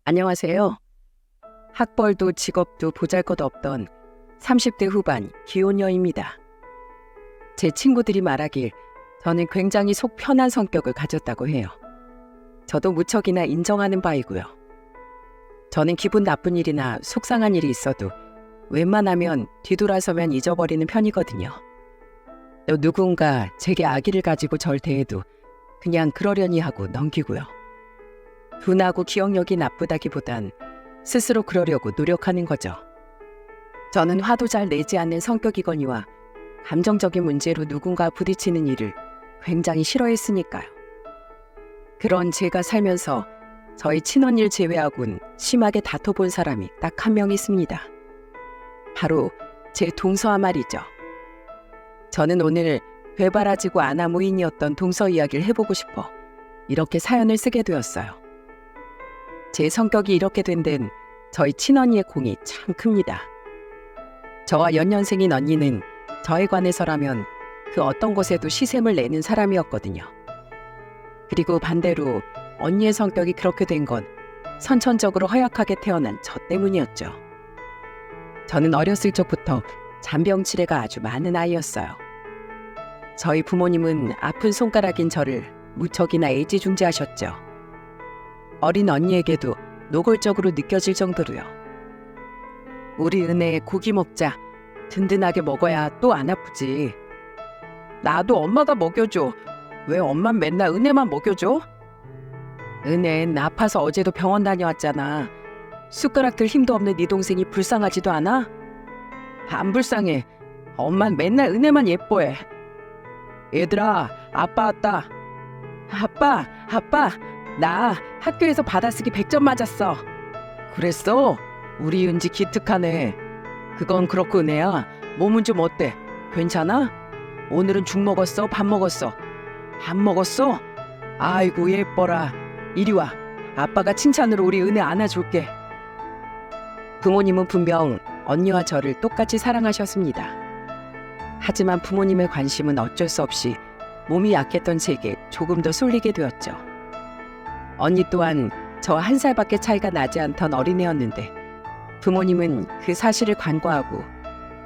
안녕하세요. 학벌도 직업도 보잘것없던 30대 후반 기혼녀입니다. 제 친구들이 말하길 저는 굉장히 속 편한 성격을 가졌다고 해요. 저도 무척이나 인정하는 바이고요. 저는 기분 나쁜 일이나 속상한 일이 있어도 웬만하면 뒤돌아서면 잊어버리는 편이거든요. 또 누군가 제게 악의를 가지고 절 대해도 그냥 그러려니 하고 넘기고요. 둔하고 기억력이 나쁘다기보단 스스로 그러려고 노력하는 거죠. 저는 화도 잘 내지 않는 성격이거니와 감정적인 문제로 누군가 부딪히는 일을 굉장히 싫어했으니까요. 그런 제가 살면서 저희 친언니를 제외하고는 심하게 다퉈본 사람이 딱 한 명 있습니다. 바로 제 동서아 말이죠. 저는 오늘 괴바라지고 아나무인이었던 동서 이야기를 해보고 싶어 이렇게 사연을 쓰게 되었어요. 제 성격이 이렇게 된 데는 저희 친언니의 공이 참 큽니다. 저와 연년생인 언니는 저에 관해서라면 그 어떤 것에도 시샘을 내는 사람이었거든요. 그리고 반대로 언니의 성격이 그렇게 된 건 선천적으로 허약하게 태어난 저 때문이었죠. 저는 어렸을 적부터 잔병치레가 아주 많은 아이였어요. 저희 부모님은 아픈 손가락인 저를 무척이나 애지중지하셨죠. 어린 언니에게도 노골적으로 느껴질 정도로요. 우리 은혜 고기 먹자. 든든하게 먹어야 또 안 아프지. 나도 엄마가 먹여줘. 왜 엄만 맨날 은혜만 먹여줘? 은혜는 아파서 어제도 병원 다녀왔잖아. 숟가락 들 힘도 없는 네 동생이 불쌍하지도 않아? 안 불쌍해. 엄만 맨날 은혜만 예뻐해. 얘들아, 아빠 왔다. 아빠, 나 학교에서 받아쓰기 100점 맞았어. 그랬어? 우리 은지 기특하네. 그건 그렇고 은혜야, 몸은 좀 어때? 괜찮아? 오늘은 죽 먹었어? 밥 먹었어? 안 먹었어? 아이고 예뻐라. 이리 와. 아빠가 칭찬으로 우리 은혜 안아줄게. 부모님은 분명 언니와 저를 똑같이 사랑하셨습니다. 하지만 부모님의 관심은 어쩔 수 없이 몸이 약했던 제게 조금 더 쏠리게 되었죠. 언니 또한 저와 1살밖에 차이가 나지 않던 어린애였는데 부모님은 그 사실을 간과하고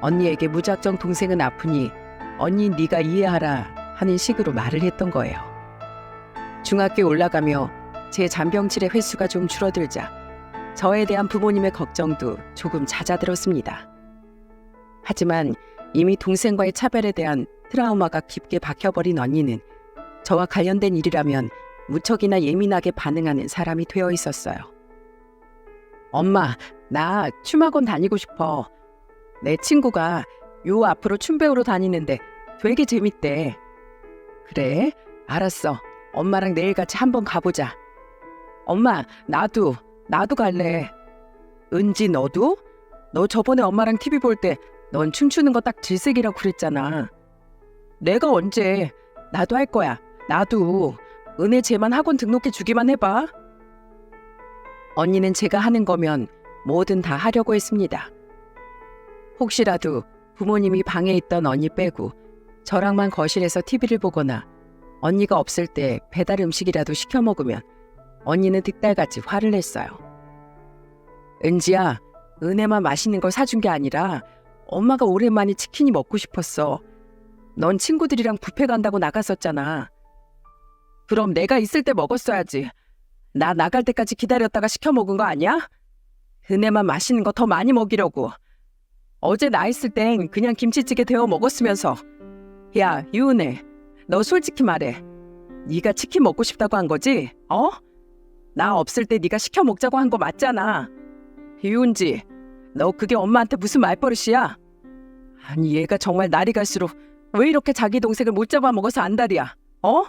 언니에게 무작정 동생은 아프니 언니 네가 이해하라 하는 식으로 말을 했던 거예요. 중학교에 올라가며 제 잔병치레 횟수가 좀 줄어들자 저에 대한 부모님의 걱정도 조금 잦아들었습니다. 하지만 이미 동생과의 차별에 대한 트라우마가 깊게 박혀버린 언니는 저와 관련된 일이라면 무척이나 예민하게 반응하는 사람이 되어 있었어요. 엄마, 나 춤학원 다니고 싶어. 내 친구가 요 앞으로 춤 배우러 다니는데 되게 재밌대. 그래? 알았어. 엄마랑 내일 같이 한번 가보자. 엄마, 나도 갈래. 은지 너도? 너 저번에 엄마랑 TV 볼 때 넌 춤추는 거 딱 질색이라고 그랬잖아. 내가 언제? 나도 할 거야. 나도. 은혜 쟤만 학원 등록해 주기만 해봐. 언니는 제가 하는 거면 뭐든 다 하려고 했습니다. 혹시라도 부모님이 방에 있던 언니 빼고 저랑만 거실에서 TV를 보거나 언니가 없을 때 배달 음식이라도 시켜 먹으면 언니는 득달같이 화를 냈어요. 은지야, 은혜만 맛있는 걸 사준 게 아니라 엄마가 오랜만에 치킨이 먹고 싶었어. 넌 친구들이랑 뷔페 간다고 나갔었잖아. 그럼 내가 있을 때 먹었어야지. 나 나갈 때까지 기다렸다가 시켜 먹은 거 아니야? 은혜만 맛있는 거 더 많이 먹이려고. 어제 나 있을 땐 그냥 김치찌개 데워 먹었으면서. 야, 유은혜, 너 솔직히 말해. 네가 치킨 먹고 싶다고 한 거지? 어? 나 없을 때 네가 시켜 먹자고 한 거 맞잖아. 유은지, 너 그게 엄마한테 무슨 말버릇이야? 아니 얘가 정말 날이 갈수록 왜 이렇게 자기 동생을 못 잡아먹어서 안달이야? 어?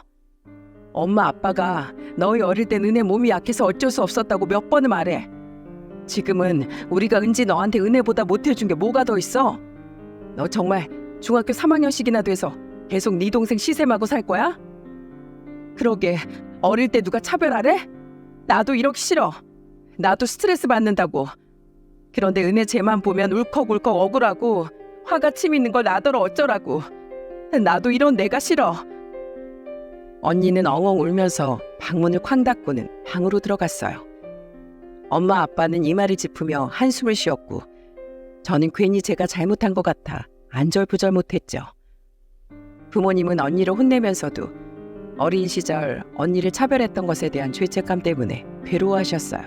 엄마 아빠가 너희 어릴 땐 은혜 몸이 약해서 어쩔 수 없었다고 몇 번을 말해. 지금은 우리가 은지 너한테 은혜보다 못해준 게 뭐가 더 있어? 너 정말 중학교 3학년씩이나 돼서 계속 네 동생 시샘하고 살 거야? 그러게 어릴 때 누가 차별하래? 나도 이러기 싫어. 나도 스트레스 받는다고. 그런데 은혜 쟤만 보면 울컥울컥 억울하고 화가 치미는 걸 나더러 어쩌라고. 나도 이런 내가 싫어. 언니는 엉엉 울면서 방문을 쾅 닫고는 방으로 들어갔어요. 엄마 아빠는 이마를 짚으며 한숨을 쉬었고 저는 괜히 제가 잘못한 것 같아 안절부절 못했죠. 부모님은 언니를 혼내면서도 어린 시절 언니를 차별했던 것에 대한 죄책감 때문에 괴로워하셨어요.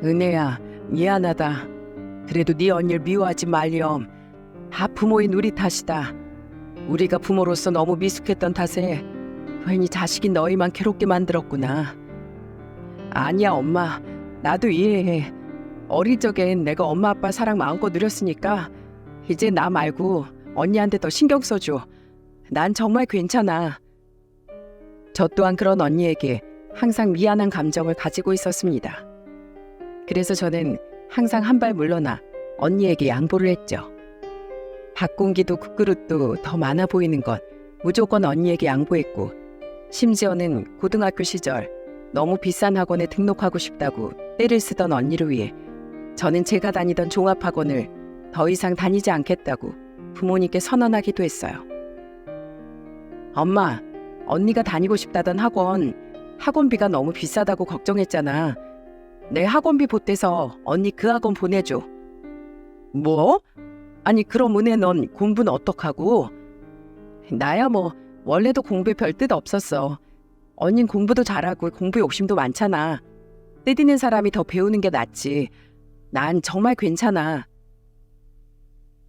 은혜야, 미안하다. 그래도 네 언니를 미워하지 말렴. 다 부모인 우리 탓이다. 우리가 부모로서 너무 미숙했던 탓에 괜히 자식인 너희만 괴롭게 만들었구나. 아니야 엄마, 나도 이해해. 어릴 적엔 내가 엄마 아빠 사랑 마음껏 누렸으니까 이제 나 말고 언니한테 더 신경 써줘. 난 정말 괜찮아. 저 또한 그런 언니에게 항상 미안한 감정을 가지고 있었습니다. 그래서 저는 항상 한 발 물러나 언니에게 양보를 했죠. 밥공기도 국그릇도 더 많아 보이는 건 무조건 언니에게 양보했고, 심지어는 고등학교 시절 너무 비싼 학원에 등록하고 싶다고 떼를 쓰던 언니를 위해 저는 제가 다니던 종합학원을 더 이상 다니지 않겠다고 부모님께 선언하기도 했어요. 엄마, 언니가 다니고 싶다던 학원비가 너무 비싸다고 걱정했잖아. 내 학원비 보태서 언니 그 학원 보내줘. 뭐? 아니 그럼 은혜 넌 공부는 어떡하고? 나야 뭐 원래도 공부에 별 뜻 없었어. 언닌 공부도 잘하고 공부 욕심도 많잖아. 뜻있는 사람이 더 배우는 게 낫지. 난 정말 괜찮아.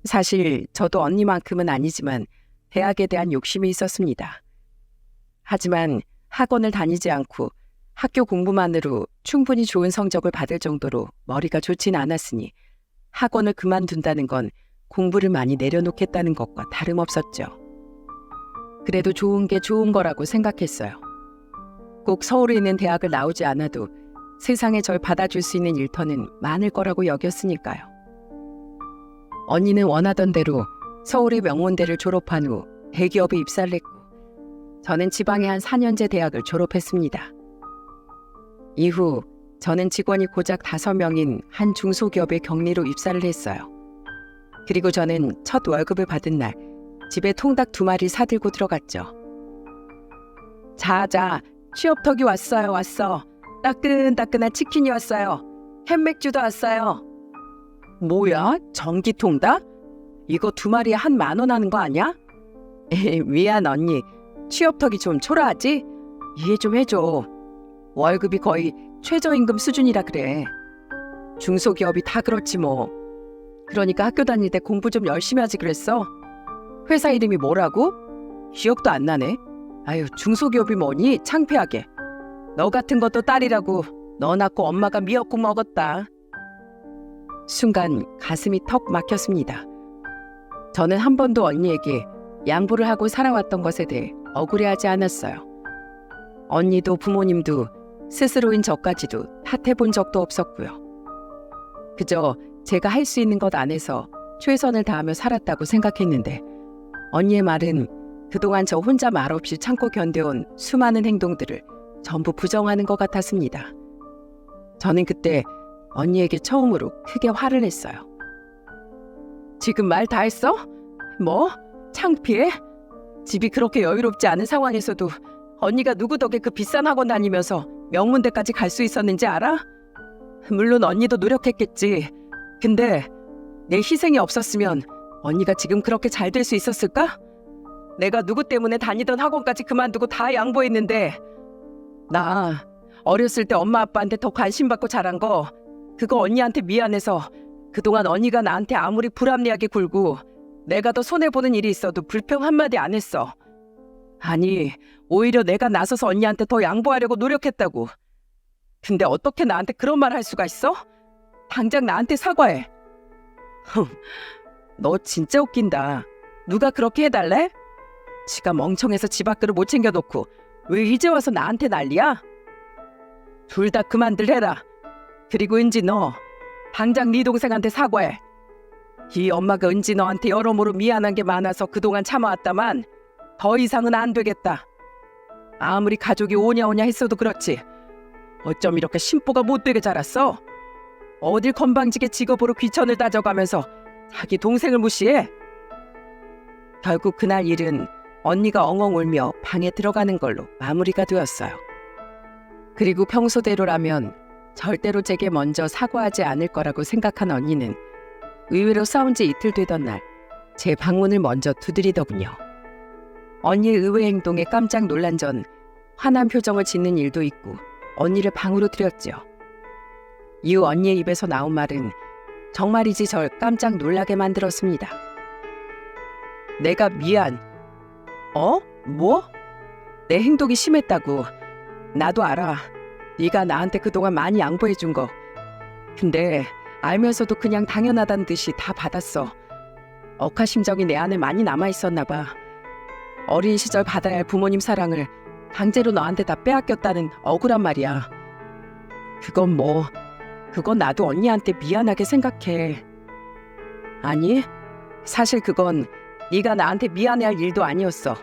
사실 저도 언니만큼은 아니지만 대학에 대한 욕심이 있었습니다. 하지만 학원을 다니지 않고 학교 공부만으로 충분히 좋은 성적을 받을 정도로 머리가 좋진 않았으니 학원을 그만둔다는 건 공부를 많이 내려놓겠다는 것과 다름없었죠. 그래도 좋은 게 좋은 거라고 생각했어요. 꼭 서울에 있는 대학을 나오지 않아도 세상에 절 받아줄 수 있는 일터는 많을 거라고 여겼으니까요. 언니는 원하던 대로 서울의 명문대를 졸업한 후 대기업에 입사를 했고 저는 지방의 한 4년제 대학을 졸업했습니다. 이후 저는 직원이 고작 5명인 한 중소기업의 격리로 입사를 했어요. 그리고 저는 첫 월급을 받은 날 집에 통닭 2마리 사들고 들어갔죠. 자, 취업턱이 왔어. 따끈따끈한 치킨이 왔어요. 햄맥주도 왔어요. 뭐야? 전기통닭? 이거 2마리에 한 10,000원 하는 거 아니야? 미안 언니, 취업턱이 좀 초라하지? 이해 좀 해줘. 월급이 거의 최저임금 수준이라 그래. 중소기업이 다 그렇지 뭐. 그러니까 학교 다닐 때 공부 좀 열심히 하지 그랬어? 회사 이름이 뭐라고? 기억도 안 나네. 아유, 중소기업이 뭐니? 창피하게. 너 같은 것도 딸이라고 너 낳고 엄마가 미역국 먹었다. 순간 가슴이 턱 막혔습니다. 저는 한 번도 언니에게 양보를 하고 살아왔던 것에 대해 억울해하지 않았어요. 언니도 부모님도 스스로인 저까지도 탓해본 적도 없었고요. 그저 제가 할 수 있는 것 안에서 최선을 다하며 살았다고 생각했는데 언니의 말은 그동안 저 혼자 말없이 참고 견뎌온 수많은 행동들을 전부 부정하는 것 같았습니다. 저는 그때 언니에게 처음으로 크게 화를 냈어요. 지금 말 다 했어? 뭐? 창피해? 집이 그렇게 여유롭지 않은 상황에서도 언니가 누구 덕에 그 비싼 학원 다니면서 명문대까지 갈 수 있었는지 알아? 물론 언니도 노력했겠지. 근데 내 희생이 없었으면 언니가 지금 그렇게 잘 될 수 있었을까? 내가 누구 때문에 다니던 학원까지 그만두고 다 양보했는데 나 어렸을 때 엄마 아빠한테 더 관심받고 자란 거 그거 언니한테 미안해서 그동안 언니가 나한테 아무리 불합리하게 굴고 내가 더 손해보는 일이 있어도 불평 한마디 안 했어. 아니 오히려 내가 나서서 언니한테 더 양보하려고 노력했다고. 근데 어떻게 나한테 그런 말 할 수가 있어? 당장 나한테 사과해. 너 진짜 웃긴다. 누가 그렇게 해달래? 지가 멍청해서 집 앞그릇 못 챙겨놓고 왜 이제 와서 나한테 난리야? 둘 다 그만들 해라. 그리고 은지 너 당장 네 동생한테 사과해. 이 엄마가 은지 너한테 여러모로 미안한 게 많아서 그동안 참아왔다만 더 이상은 안 되겠다. 아무리 가족이 오냐오냐 했어도 그렇지 어쩜 이렇게 심보가 못되게 자랐어? 어딜 건방지게 직업으로 귀천을 따져가면서 자기 동생을 무시해? 결국 그날 일은 언니가 엉엉 울며 방에 들어가는 걸로 마무리가 되었어요. 그리고 평소대로라면 절대로 제게 먼저 사과하지 않을 거라고 생각한 언니는 의외로 싸운 지 이틀 되던 날 제 방문을 먼저 두드리더군요. 언니의 의외 행동에 깜짝 놀란 전 화난 표정을 짓는 일도 있고 언니를 방으로 들였죠. 이후 언니의 입에서 나온 말은 정말이지 절 깜짝 놀라게 만들었습니다. 내가 미안. 뭐? 내 행동이 심했다고. 나도 알아. 네가 나한테 그동안 많이 양보해 준 거. 근데 알면서도 그냥 당연하다는 듯이 다 받았어. 억하심정이 내 안에 많이 남아있었나 봐. 어린 시절 받아야 할 부모님 사랑을 강제로 너한테 다 빼앗겼다는 억울한 말이야. 그건 나도 언니한테 미안하게 생각해. 아니, 사실 그건 네가 나한테 미안해할 일도 아니었어.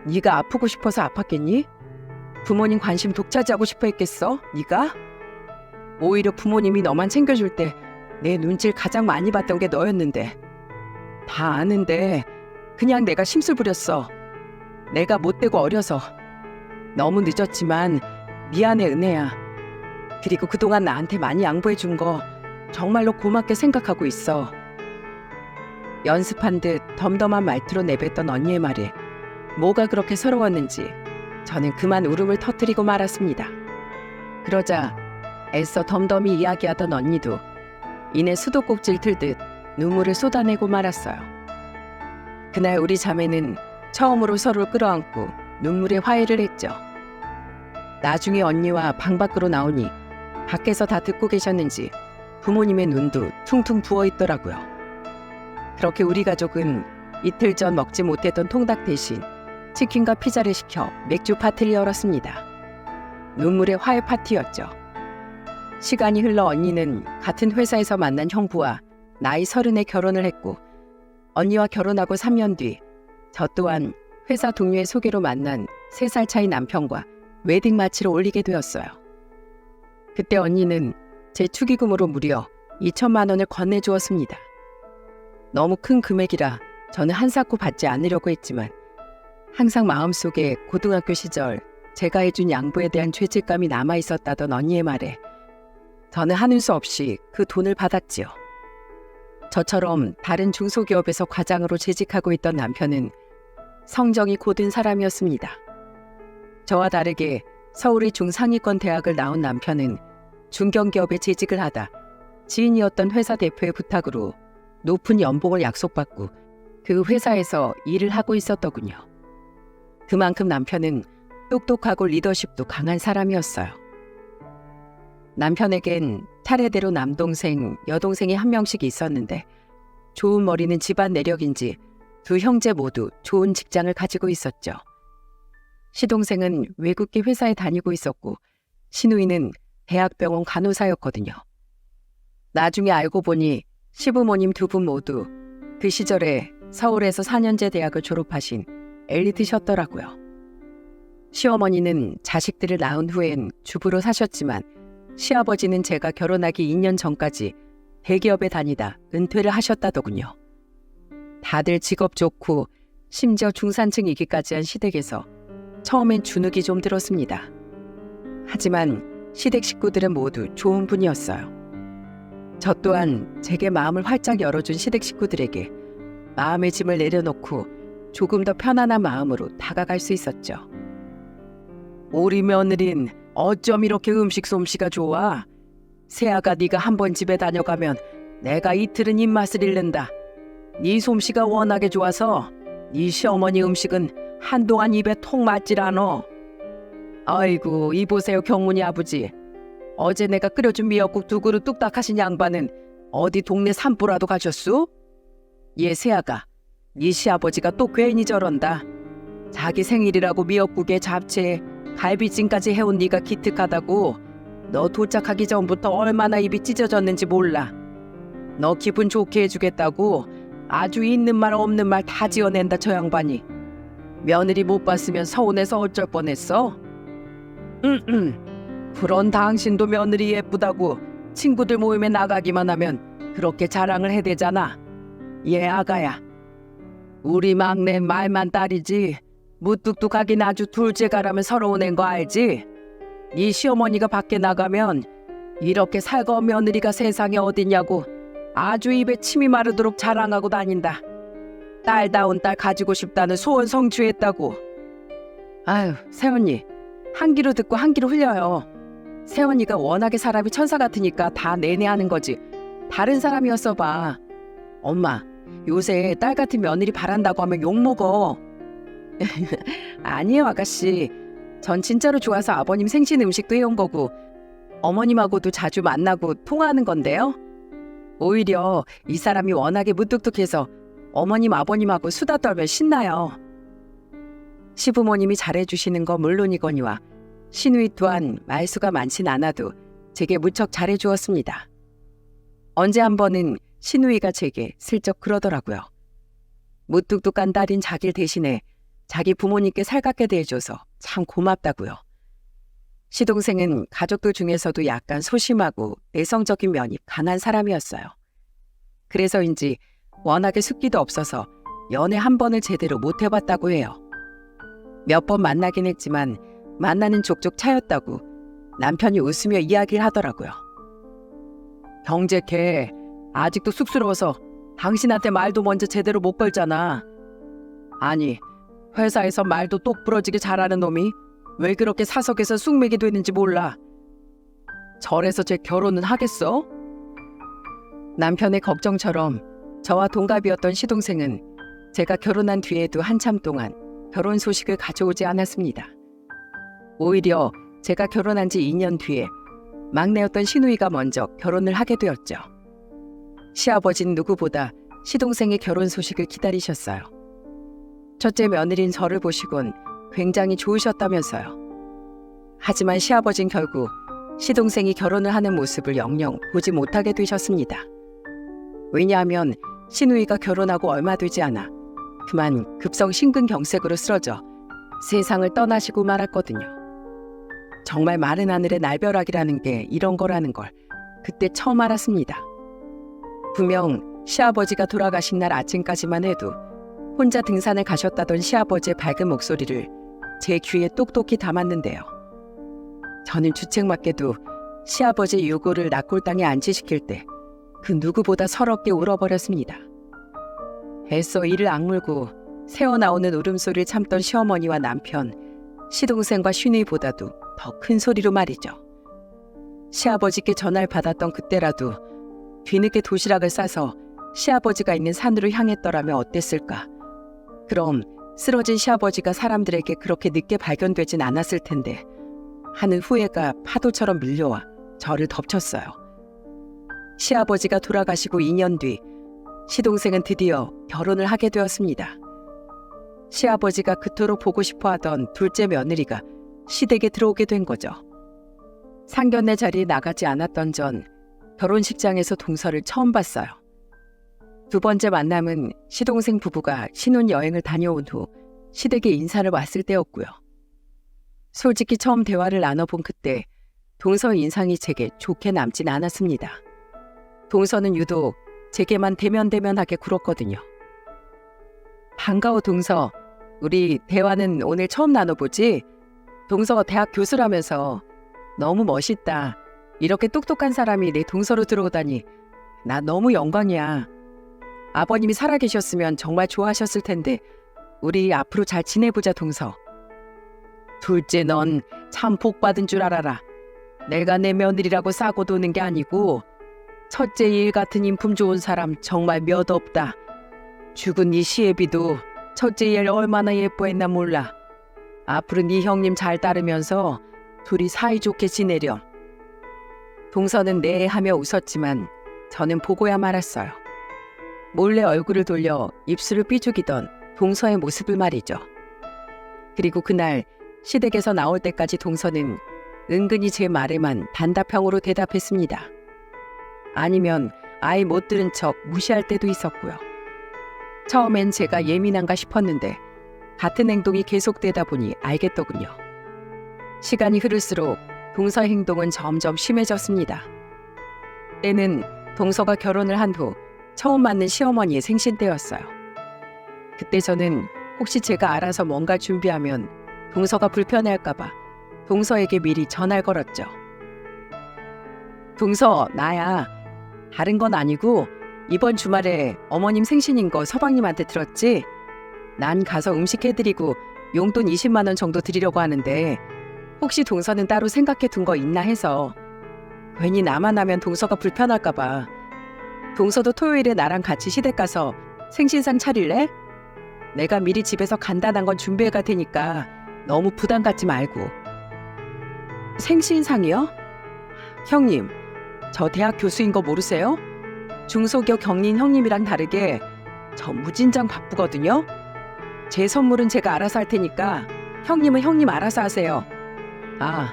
네가 아프고 싶어서 아팠겠니? 부모님 관심 독차지하고 싶어 했겠어? 네가? 오히려 부모님이 너만 챙겨줄 때 내 눈치를 가장 많이 봤던 게 너였는데. 다 아는데 그냥 내가 심술 부렸어. 내가 못되고 어려서. 너무 늦었지만 미안해 은혜야. 그리고 그동안 나한테 많이 양보해 준 거 정말로 고맙게 생각하고 있어. 연습한 듯 덤덤한 말투로 내뱉던 언니의 말에 뭐가 그렇게 서러웠는지 저는 그만 울음을 터뜨리고 말았습니다. 그러자 애써 덤덤히 이야기하던 언니도 이내 수도꼭지를 틀듯 눈물을 쏟아내고 말았어요. 그날 우리 자매는 처음으로 서로를 끌어안고 눈물의 화해를 했죠. 나중에 언니와 방 밖으로 나오니 밖에서 다 듣고 계셨는지 부모님의 눈도 퉁퉁 부어있더라고요. 그렇게 우리 가족은 이틀 전 먹지 못했던 통닭 대신 치킨과 피자를 시켜 맥주 파티를 열었습니다. 눈물의 화해 파티였죠. 시간이 흘러 언니는 같은 회사에서 만난 형부와 나이 30에 결혼을 했고 언니와 결혼하고 3년 뒤 저 또한 회사 동료의 소개로 만난 3살 차이 남편과 웨딩 마치를 올리게 되었어요. 그때 언니는 제 축의금으로 무려 2천만 원을 건네주었습니다. 너무 큰 금액이라 저는 한사코 받지 않으려고 했지만 항상 마음속에 고등학교 시절 제가 해준 양보에 대한 죄책감이 남아있었다던 언니의 말에 저는 하는 수 없이 그 돈을 받았지요. 저처럼 다른 중소기업에서 과장으로 재직하고 있던 남편은 성정이 고든 사람이었습니다. 저와 다르게 서울의 중상위권 대학을 나온 남편은 중견기업에 재직을 하다 지인이었던 회사 대표의 부탁으로 높은 연봉을 약속받고 그 회사에서 일을 하고 있었더군요. 그만큼 남편은 똑똑하고 리더십도 강한 사람이었어요. 남편에겐 차례대로 남동생, 여동생이 한 명씩 있었는데 좋은 머리는 집안 내력인지 두 형제 모두 좋은 직장을 가지고 있었죠. 시동생은 외국계 회사에 다니고 있었고 시누이는 대학병원 간호사였거든요. 나중에 알고 보니 시부모님 두 분 모두 그 시절에 서울에서 4년제 대학을 졸업하신 엘리트셨더라고요. 시어머니는 자식들을 낳은 후엔 주부로 사셨지만 시아버지는 제가 결혼하기 2년 전까지 대기업에 다니다 은퇴를 하셨다더군요. 다들 직업 좋고 심지어 중산층이기까지 한 시댁에서 처음엔 주눅이 좀 들었습니다. 하지만 시댁 식구들은 모두 좋은 분이었어요. 저 또한 제게 마음을 활짝 열어준 시댁 식구들에게 마음의 짐을 내려놓고 조금 더 편안한 마음으로 다가갈 수 있었죠. 우리 며느린 어쩜 이렇게 음식 솜씨가 좋아? 새아가 네가 한번 집에 다녀가면 내가 이틀은 입맛을 잃는다. 네 솜씨가 워낙에 좋아서 네 시어머니 음식은 한동안 입에 통 맞질 않어. 아이고 이보세요 경문이 아버지. 어제 내가 끓여준 미역국 2그릇 뚝딱 하신 양반은 어디 동네 산보라도 가셨수? 얘 새아가 네 시아버지가 또 괜히 저런다. 자기 생일이라고 미역국에 잡채에 갈비찜까지 해온 네가 기특하다고. 너 도착하기 전부터 얼마나 입이 찢어졌는지 몰라. 너 기분 좋게 해주겠다고 아주 있는 말 없는 말 다 지어낸다 저 양반이. 며느리 못 봤으면 서운해서 어쩔 뻔했어. 그런 당신도 며느리 예쁘다고 친구들 모임에 나가기만 하면 그렇게 자랑을 해대잖아. 얘 아가야. 우리 막내 말만 딸이지 무뚝뚝하긴 아주 둘째가라면 서러운 애인 거 알지? 네 시어머니가 밖에 나가면 이렇게 살거운 며느리가 세상에 어딨냐고 아주 입에 침이 마르도록 자랑하고 다닌다. 딸다운 딸 가지고 싶다는 소원 성취했다고. 아유, 새언니, 한 귀로 듣고 한 귀로 흘려요. 새언니가 워낙에 사람이 천사 같으니까 다 내내 하는 거지. 다른 사람이었어 봐. 엄마, 요새 딸 같은 며느리 바란다고 하면 욕먹어. 아니에요, 아가씨. 전 진짜로 좋아서 아버님 생신 음식도 해온 거고 어머님하고도 자주 만나고 통화하는 건데요. 오히려 이 사람이 워낙에 무뚝뚝해서 어머님 아버님하고 수다 떨면 신나요. 시부모님이 잘해주시는 거 물론이거니와 시누이 또한 말수가 많진 않아도 제게 무척 잘해주었습니다. 언제 한 번은 시누이가 제게 슬쩍 그러더라고요. 무뚝뚝한 딸인 자기를 대신해 자기 부모님께 살갑게 대해줘서 참 고맙다고요. 시동생은 가족들 중에서도 약간 소심하고 내성적인 면이 강한 사람이었어요. 그래서인지 워낙에 숫기도 없어서 연애 한 번을 제대로 못 해봤다고 해요. 몇 번 만나긴 했지만 만나는 족족 차였다고 남편이 웃으며 이야기를 하더라고요. 경제캐, 아직도 쑥스러워서 당신한테 말도 먼저 제대로 못 걸잖아. 아니, 회사에서 말도 똑부러지게 잘하는 놈이 왜 그렇게 사석에서 쑥맥이 되는지 몰라. 저래서 제 결혼은 하겠어? 남편의 걱정처럼 저와 동갑이었던 시동생은 제가 결혼한 뒤에도 한참 동안 결혼 소식을 가져오지 않았습니다. 오히려 제가 결혼한 지 2년 뒤에 막내였던 시누이가 먼저 결혼을 하게 되었죠. 시아버지는 누구보다 시동생의 결혼 소식을 기다리셨어요. 첫째 며느리인 저를 보시곤 굉장히 좋으셨다면서요. 하지만 시아버진 결국 시동생이 결혼을 하는 모습을 영영 보지 못하게 되셨습니다. 왜냐하면 시누이가 결혼하고 얼마 되지 않아 그만 급성 심근경색으로 쓰러져 세상을 떠나시고 말았거든요. 정말 마른 하늘의 날벼락이라는 게 이런 거라는 걸 그때 처음 알았습니다. 분명 시아버지가 돌아가신 날 아침까지만 해도 혼자 등산을 가셨다던 시아버지의 밝은 목소리를 제 귀에 똑똑히 담았는데요. 저는 주책맞게도 시아버지의 유고를 낙골당에 안치시킬 때 그 누구보다 서럽게 울어버렸습니다. 애써 이를 악물고 새어나오는 울음소리를 참던 시어머니와 남편, 시동생과 시누이보다도 더 큰 소리로 말이죠. 시아버지께 전화를 받았던 그때라도 뒤늦게 도시락을 싸서 시아버지가 있는 산으로 향했더라면 어땠을까. 그럼 쓰러진 시아버지가 사람들에게 그렇게 늦게 발견되진 않았을 텐데 하는 후회가 파도처럼 밀려와 저를 덮쳤어요. 시아버지가 돌아가시고 2년 뒤 시동생은 드디어 결혼을 하게 되었습니다. 시아버지가 그토록 보고 싶어하던 둘째 며느리가 시댁에 들어오게 된 거죠. 상견례 자리에 나가지 않았던 전 결혼식장에서 동서를 처음 봤어요. 두 번째 만남은 시동생 부부가 신혼여행을 다녀온 후 시댁에 인사를 왔을 때였고요. 솔직히 처음 대화를 나눠본 그때 동서의 인상이 제게 좋게 남진 않았습니다. 동서는 유독 제게만 대면대면하게 굴었거든요. 반가워 동서. 우리 대화는 오늘 처음 나눠보지? 동서가 대학 교수라면서 너무 멋있다. 이렇게 똑똑한 사람이 내 동서로 들어오다니 나 너무 영광이야. 아버님이 살아계셨으면 정말 좋아하셨을 텐데 우리 앞으로 잘 지내보자 동서. 둘째 넌 참 복받은 줄 알아라. 내가 내 며느리라고 싸고 도는 게 아니고 첫째 일 같은 인품 좋은 사람 정말 몇 없다. 죽은 네 시애비도 첫째 일 얼마나 예뻐했나 몰라. 앞으로 네 형님 잘 따르면서 둘이 사이좋게 지내렴. 동서는 네 하며 웃었지만 저는 보고야 말았어요. 몰래 얼굴을 돌려 입술을 삐죽이던 동서의 모습을 말이죠. 그리고 그날 시댁에서 나올 때까지 동서는 은근히 제 말에만 단답형으로 대답했습니다. 아니면 아예 못 들은 척 무시할 때도 있었고요. 처음엔 제가 예민한가 싶었는데 같은 행동이 계속되다 보니 알겠더군요. 시간이 흐를수록 동서 행동은 점점 심해졌습니다. 때는 동서가 결혼을 한 후 처음 맞는 시어머니의 생신 때였어요. 그때 저는 혹시 제가 알아서 뭔가 준비하면 동서가 불편해할까 봐 동서에게 미리 전화를 걸었죠. 동서, 나야. 다른 건 아니고 이번 주말에 어머님 생신인 거 서방님한테 들었지? 난 가서 음식 해드리고 용돈 20만 원 정도 드리려고 하는데 혹시 동서는 따로 생각해 둔 거 있나 해서. 괜히 나만 하면 동서가 불편할까 봐. 동서도 토요일에 나랑 같이 시댁 가서 생신상 차릴래? 내가 미리 집에서 간단한 건 준비해 갈 테니까 너무 부담 갖지 말고. 생신상이요? 형님, 저 대학 교수인 거 모르세요? 중소기업 경린 형님이랑 다르게 저 무진장 바쁘거든요. 제 선물은 제가 알아서 할 테니까 형님은 형님 알아서 하세요. 아,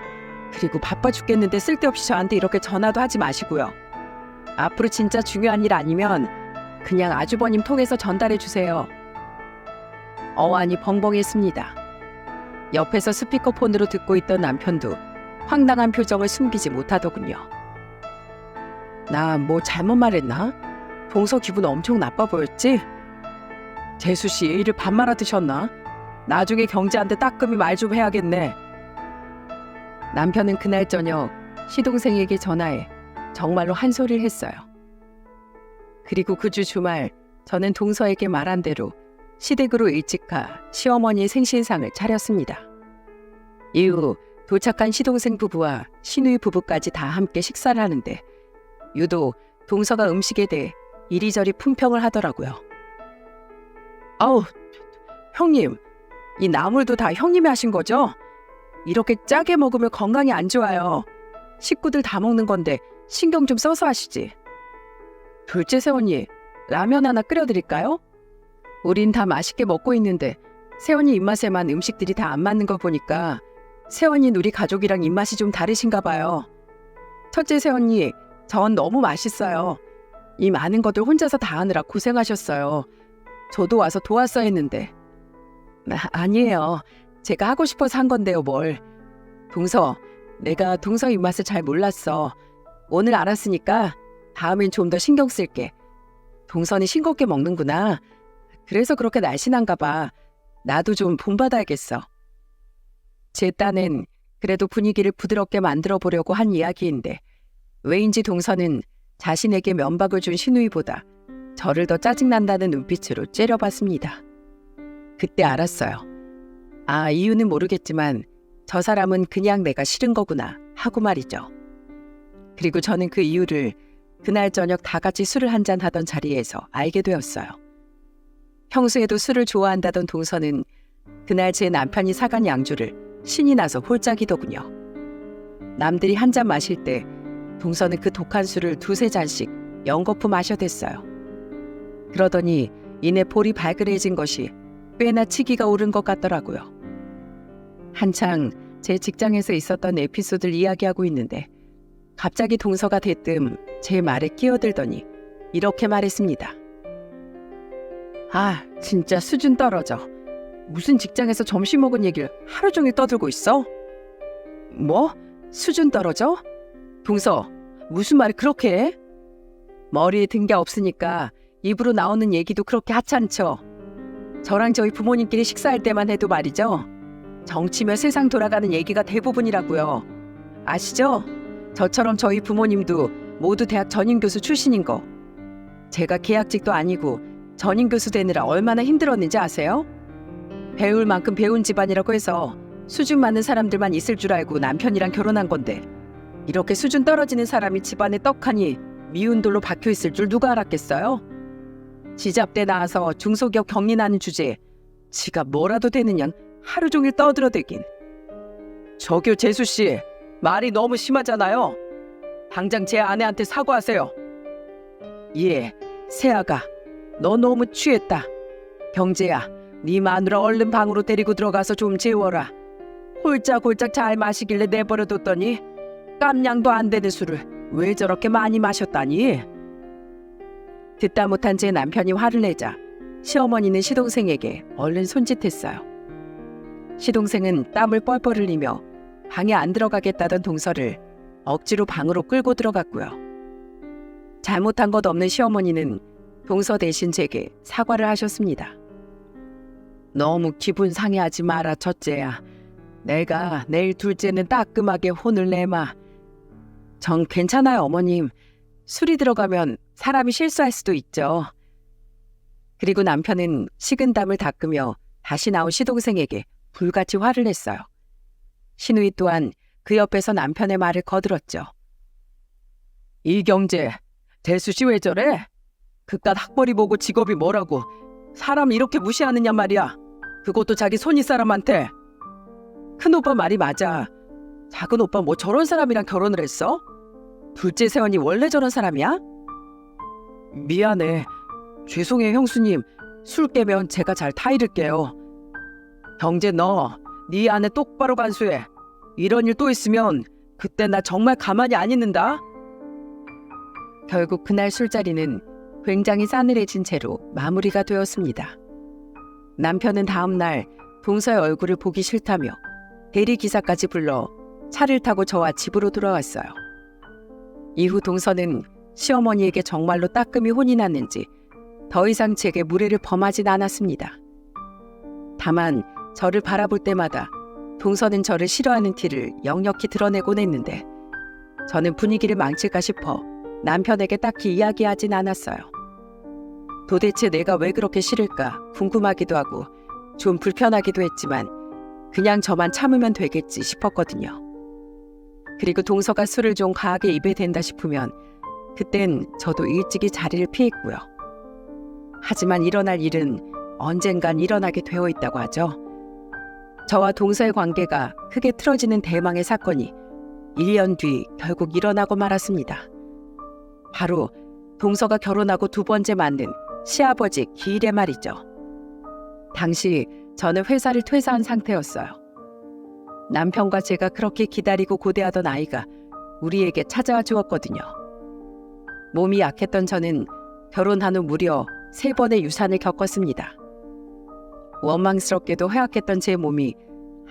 그리고 바빠 죽겠는데 쓸데없이 저한테 이렇게 전화도 하지 마시고요. 앞으로 진짜 중요한 일 아니면 그냥 아주버님 통해서 전달해 주세요. 어안이 벙벙했습니다. 옆에서 스피커폰으로 듣고 있던 남편도 황당한 표정을 숨기지 못하더군요. 나 뭐 잘못 말했나? 동서 기분 엄청 나빠 보였지? 재수씨 일을 밥 말아 드셨나? 나중에 경제한테 따끔히 말 좀 해야겠네. 남편은 그날 저녁 시동생에게 전화해 정말로 한 소리를 했어요. 그리고 그 주 주말 저는 동서에게 말한 대로 시댁으로 일찍 가 시어머니의 생신상을 차렸습니다. 이후 도착한 시동생 부부와 시누이 부부까지 다 함께 식사를 하는데 유독 동서가 음식에 대해 이리저리 품평을 하더라고요. 아우, 형님, 이 나물도 다 형님이 하신 거죠? 이렇게 짜게 먹으면 건강에 안 좋아요. 식구들 다 먹는 건데 신경 좀 써서 하시지. 둘째 새언니, 라면 하나 끓여드릴까요? 우린 다 맛있게 먹고 있는데 새언니 입맛에만 음식들이 다 안 맞는 거 보니까 새언니는 우리 가족이랑 입맛이 좀 다르신가 봐요. 첫째 새언니, 전 너무 맛있어요. 이 많은 것들 혼자서 다 하느라 고생하셨어요. 저도 와서 도왔어야 했는데. 아니에요. 제가 하고 싶어서 한 건데요, 뭘. 동서, 내가 동서 입맛을 잘 몰랐어. 오늘 알았으니까 다음엔 좀 더 신경 쓸게. 동서는 싱겁게 먹는구나. 그래서 그렇게 날씬한가 봐. 나도 좀 본받아야겠어. 제 딴엔 그래도 분위기를 부드럽게 만들어 보려고 한 이야기인데 왜인지 동서는 자신에게 면박을 준 시누이보다 저를 더 짜증난다는 눈빛으로 째려봤습니다. 그때 알았어요. 아, 이유는 모르겠지만 저 사람은 그냥 내가 싫은 거구나 하고 말이죠. 그리고 저는 그 이유를 그날 저녁 다 같이 술을 한잔 하던 자리에서 알게 되었어요. 평소에도 술을 좋아한다던 동서는 그날 제 남편이 사간 양주를 신이 나서 홀짝이더군요. 남들이 한 잔 마실 때 동서는 그 독한 술을 두세 잔씩 연거푸 마셔댔어요. 그러더니 이내 볼이 발그레해진 것이 꽤나 치기가 오른 것 같더라고요. 한창 제 직장에서 있었던 에피소드를 이야기하고 있는데 갑자기 동서가 대뜸 제 말에 끼어들더니 이렇게 말했습니다. 아, 진짜 수준 떨어져. 무슨 직장에서 점심 먹은 얘기를 하루 종일 떠들고 있어? 뭐? 수준 떨어져? 동서, 무슨 말을 그렇게 해? 머리에 든 게 없으니까 입으로 나오는 얘기도 그렇게 하찮죠. 저랑 저희 부모님끼리 식사할 때만 해도 말이죠. 정치며 세상 돌아가는 얘기가 대부분이라고요. 아시죠? 저처럼 저희 부모님도 모두 대학 전임교수 출신인 거. 제가 계약직도 아니고 전임교수 되느라 얼마나 힘들었는지 아세요? 배울 만큼 배운 집안이라고 해서 수준 많은 사람들만 있을 줄 알고 남편이랑 결혼한 건데 이렇게 수준 떨어지는 사람이 집안에 떡하니 미운 돌로 박혀있을 줄 누가 알았겠어요? 지잡대 나와서 중소기업 격리하는 주제에 지가 뭐라도 되느냐 하루 종일 떠들어대긴. 저기요 재수씨, 말이 너무 심하잖아요. 당장 제 아내한테 사과하세요. 예, 세아가 너 너무 취했다. 경재야, 네 마누라 얼른 방으로 데리고 들어가서 좀 재워라. 홀짝홀짝 잘 마시길래 내버려뒀더니 깜냥도 안 되는 술을 왜 저렇게 많이 마셨다니? 듣다 못한 제 남편이 화를 내자 시어머니는 시동생에게 얼른 손짓했어요. 시동생은 땀을 뻘뻘 흘리며 방에 안 들어가겠다던 동서를 억지로 방으로 끌고 들어갔고요. 잘못한 것 없는 시어머니는 동서 대신 제게 사과를 하셨습니다. 너무 기분 상해하지 마라 첫째야. 내가 내일 둘째는 따끔하게 혼을 내마. 전 괜찮아요, 어머님. 술이 들어가면 사람이 실수할 수도 있죠. 그리고 남편은 식은땀을 닦으며 다시 나온 시동생에게 불같이 화를 냈어요. 신우이 또한 그 옆에서 남편의 말을 거들었죠. 이경재, 대수씨 왜 저래? 그깟 학벌이 보고 직업이 뭐라고 사람 이렇게 무시하느냐 말이야. 그것도 자기 손윗 사람한테. 큰오빠 말이 맞아. 작은 오빠 뭐 저런 사람이랑 결혼을 했어? 둘째 세원이 원래 저런 사람이야? 미안해. 죄송해요, 형수님. 술 깨면 제가 잘 타이를게요. 경재, 너 네 아내 똑바로 간수해. 이런 일 또 있으면 그때 나 정말 가만히 안 있는다. 결국 그날 술자리는 굉장히 싸늘해진 채로 마무리가 되었습니다. 남편은 다음 날 동서의 얼굴을 보기 싫다며 대리기사까지 불러 차를 타고 저와 집으로 돌아왔어요. 이후 동서는 시어머니에게 정말로 따끔히 혼이 났는지 더 이상 제게 무례를 범하진 않았습니다. 다만 저를 바라볼 때마다 동서는 저를 싫어하는 티를 역력히 드러내곤 했는데 저는 분위기를 망칠까 싶어 남편에게 딱히 이야기하진 않았어요. 도대체 내가 왜 그렇게 싫을까 궁금하기도 하고 좀 불편하기도 했지만 그냥 저만 참으면 되겠지 싶었거든요. 그리고 동서가 술을 좀 과하게 입에 댄다 싶으면 그땐 저도 일찍이 자리를 피했고요. 하지만 일어날 일은 언젠간 일어나게 되어 있다고 하죠. 저와 동서의 관계가 크게 틀어지는 대망의 사건이 1년 뒤 결국 일어나고 말았습니다. 바로 동서가 결혼하고 두 번째 맞는 시아버지 기일의 말이죠. 당시 저는 회사를 퇴사한 상태였어요. 남편과 제가 그렇게 기다리고 고대하던 아이가 우리에게 찾아와 주었거든요. 몸이 약했던 저는 결혼한 후 무려 3번의 유산을 겪었습니다. 원망스럽게도 허약했던 제 몸이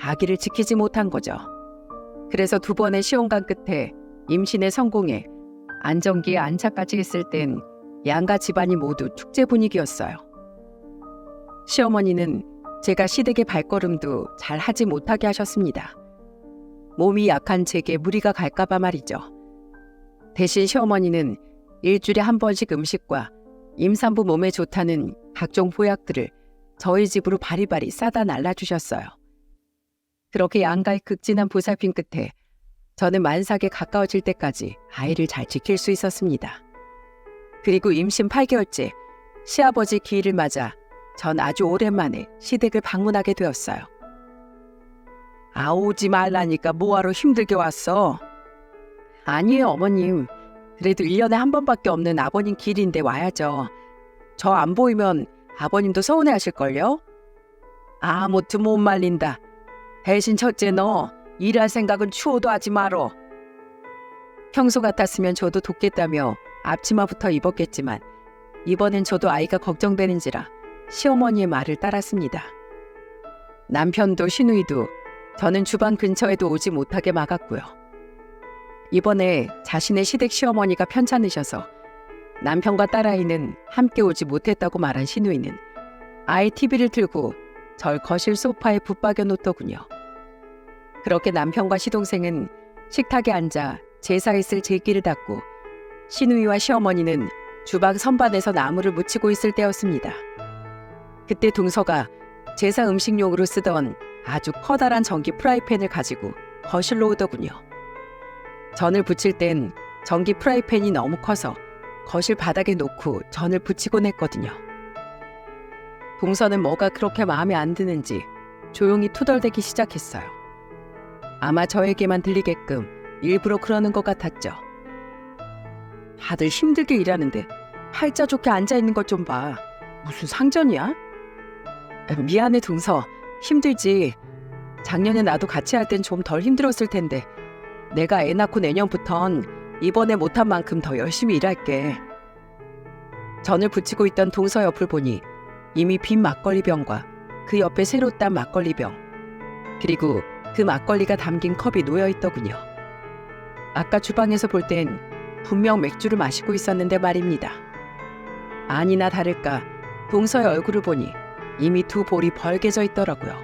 아기를 지키지 못한 거죠. 그래서 2번의 시험관 끝에 임신에 성공해 안정기에 안착까지 했을 땐 양가 집안이 모두 축제 분위기였어요. 시어머니는 제가 시댁의 발걸음도 잘 하지 못하게 하셨습니다. 몸이 약한 제게 무리가 갈까봐 말이죠. 대신 시어머니는 일주일에 한 번씩 음식과 임산부 몸에 좋다는 각종 보약들을 저희 집으로 바리바리 싸다 날라주셨어요. 그렇게 양가의 극진한 보살핌 끝에 저는 만삭에 가까워질 때까지 아이를 잘 지킬 수 있었습니다. 그리고 임신 8개월째 시아버지 기일을 맞아 전 아주 오랜만에 시댁을 방문하게 되었어요. 아, 오지 말라니까 뭐하러 힘들게 왔어? 아니에요, 어머님. 그래도 1년에 한 번밖에 없는 아버님 기일인데 와야죠. 저 안 보이면 아버님도 서운해하실걸요? 아무튼 못 말린다. 대신 첫째 너 일할 생각은 추호도 하지 말어. 평소 같았으면 저도 돕겠다며 앞치마부터 입었겠지만 이번엔 저도 아이가 걱정되는지라 시어머니의 말을 따랐습니다. 남편도 시누이도 저는 주방 근처에도 오지 못하게 막았고요. 이번에 자신의 시댁 시어머니가 편찮으셔서 남편과 딸아이는 함께 오지 못했다고 말한 시누이는 아이 TV를 틀고 절 거실 소파에 붙박여 놓더군요. 그렇게 남편과 시동생은 식탁에 앉아 제사에 쓸 제기를 닦고 시누이와 시어머니는 주방 선반에서 나무를 묻히고 있을 때였습니다. 그때 동서가 제사 음식용으로 쓰던 아주 커다란 전기 프라이팬을 가지고 거실로 오더군요. 전을 부칠 땐 전기 프라이팬이 너무 커서 거실 바닥에 놓고 전을 부치곤 했거든요. 동서는 뭐가 그렇게 마음에 안 드는지 조용히 투덜대기 시작했어요. 아마 저에게만 들리게끔 일부러 그러는 것 같았죠. 다들 힘들게 일하는데 팔자 좋게 앉아있는 것 좀 봐. 무슨 상전이야? 미안해 동서. 힘들지. 작년에 나도 같이 할 땐 좀 덜 힘들었을 텐데 내가 애 낳고 내년부턴 이번에 못한 만큼 더 열심히 일할게. 전을 붙이고 있던 동서 옆을 보니 이미 빈 막걸리병과 그 옆에 새로 딴 막걸리병 그리고 그 막걸리가 담긴 컵이 놓여있더군요. 아까 주방에서 볼 땐 분명 맥주를 마시고 있었는데 말입니다. 아니나 다를까 동서의 얼굴을 보니 이미 두 볼이 벌개져 있더라고요.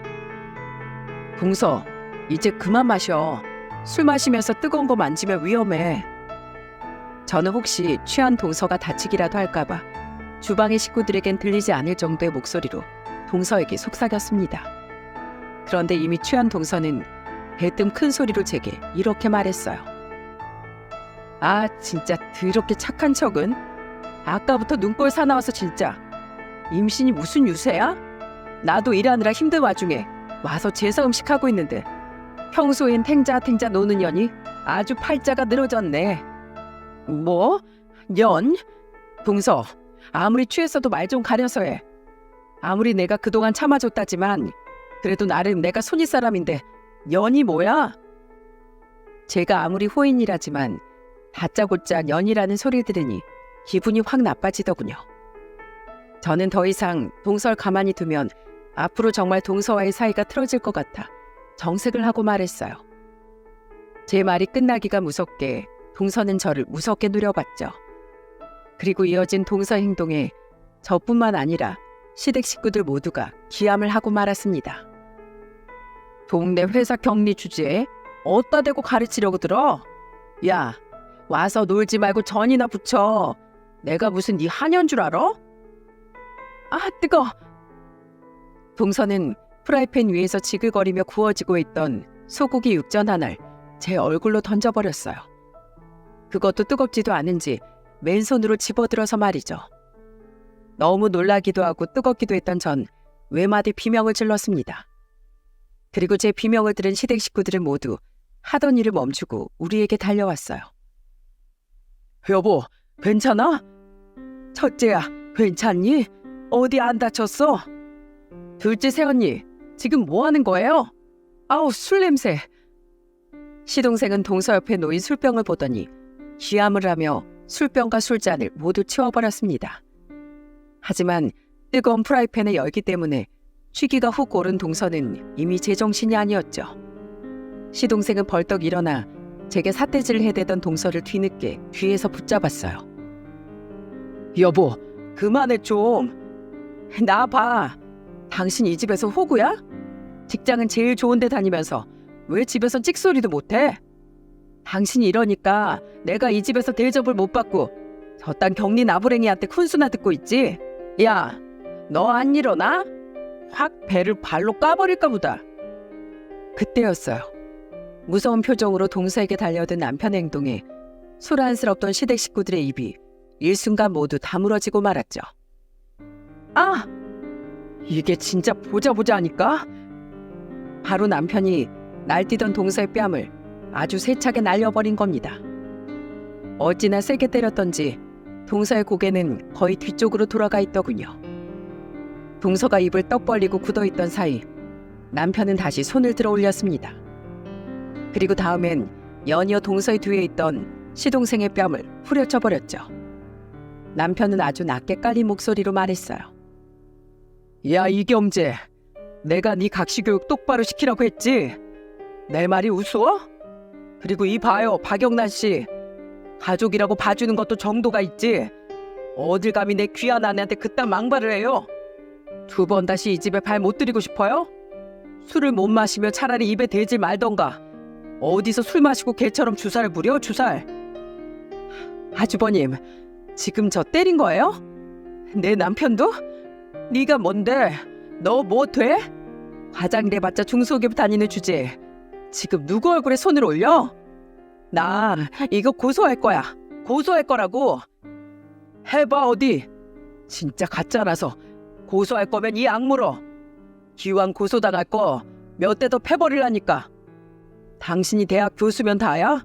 동서, 이제 그만 마셔. 술 마시면서 뜨거운 거 만지면 위험해. 저는 혹시 취한 동서가 다치기라도 할까봐 주방의 식구들에겐 들리지 않을 정도의 목소리로 동서에게 속삭였습니다. 그런데 이미 취한 동서는 대뜸 큰 소리로 제게 이렇게 말했어요. 아, 진짜 더럽게 착한 척은? 아까부터 눈꼴 사나워서 진짜. 임신이 무슨 유세야? 나도 일하느라 힘든 와중에 와서 제사 음식하고 있는데 평소엔 탱자탱자 노는 년이 아주 팔자가 늘어졌네. 뭐? 년? 동서, 아무리 취했어도 말 좀 가려서 해. 아무리 내가 그동안 참아줬다지만 그래도 나름 내가 손윗 사람인데 년이 뭐야? 제가 아무리 호인이라지만 다짜고짜 년이라는 소리를 들으니 기분이 확 나빠지더군요. 저는 더 이상 동서를 가만히 두면 앞으로 정말 동서와의 사이가 틀어질 것 같아 정색을 하고 말했어요. 제 말이 끝나기가 무섭게 동서는 저를 무섭게 누려봤죠. 그리고 이어진 동서 행동에 저뿐만 아니라 시댁 식구들 모두가 기함을 하고 말았습니다. 동네 회사 격리 주제에 어디다 대고 가르치려고 들어? 야, 와서 놀지 말고 전이나 붙여. 내가 무슨 네 하녀인 줄 알아? 아, 뜨거! 동서는 프라이팬 위에서 지글거리며 구워지고 있던 소고기 육전 하나를 제 얼굴로 던져버렸어요. 그것도 뜨겁지도 않은지 맨손으로 집어들어서 말이죠. 너무 놀라기도 하고 뜨겁기도 했던 전 외마디 비명을 질렀습니다. 그리고 제 비명을 들은 시댁 식구들은 모두 하던 일을 멈추고 우리에게 달려왔어요. 여보, 괜찮아? 첫째야, 괜찮니? 어디 안 다쳤어? 둘째 새언니, 지금 뭐 하는 거예요? 아우, 술 냄새. 시동생은 동서 옆에 놓인 술병을 보더니 기함을 하며 술병과 술잔을 모두 치워버렸습니다. 하지만 뜨거운 프라이팬의 열기 때문에 취기가 훅 오른 동서는 이미 제정신이 아니었죠. 시동생은 벌떡 일어나 제게 삿대질을 해대던 동서를 뒤늦게 뒤에서 붙잡았어요. 여보, 그만해 좀. 나 봐. 당신 이 집에서 호구야? 직장은 제일 좋은 데 다니면서 왜 집에서 찍소리도 못해? 당신이 이러니까 내가 이 집에서 대접을 못 받고 저딴 격리 나부랭이한테 훈수나 듣고 있지? 야, 너 안 일어나? 확 배를 발로 까버릴까 보다. 그때였어요. 무서운 표정으로 동서에게 달려든 남편의 행동에 소란스럽던 시댁 식구들의 입이 일순간 모두 다물어지고 말았죠. 아! 이게 진짜 보자 하니까? 바로 남편이 날뛰던 동서의 뺨을 아주 세차게 날려버린 겁니다. 어찌나 세게 때렸던지 동서의 고개는 거의 뒤쪽으로 돌아가 있더군요. 동서가 입을 떡 벌리고 굳어있던 사이 남편은 다시 손을 들어 올렸습니다. 그리고 다음엔 연이어 동서의 뒤에 있던 시동생의 뺨을 후려쳐버렸죠. 남편은 아주 낮게 깔린 목소리로 말했어요. 야, 이경재, 내가 네 각시교육 똑바로 시키라고 했지? 내 말이 우스워? 그리고 이 봐요, 박영란 씨. 가족이라고 봐주는 것도 정도가 있지. 어딜 감히 내 귀한 아내한테 그딴 망발을 해요? 2번 다시 이 집에 발 못 들이고 싶어요? 술을 못 마시며 차라리 입에 대지 말던가. 어디서 술 마시고 개처럼 주사를 부려, 주살. 아주버님, 지금 저 때린 거예요? 내 남편도? 네가 뭔데? 너 뭐 돼? 화장이래봤자 중소기업 다니는 주제에 지금 누구 얼굴에 손을 올려? 나 이거 고소할 거야. 고소할 거라고. 해봐 어디. 진짜 가짜라서 고소할 거면 이 악물어. 기왕 고소당할 거 몇 대 더 패버리라니까. 당신이 대학 교수면 다야?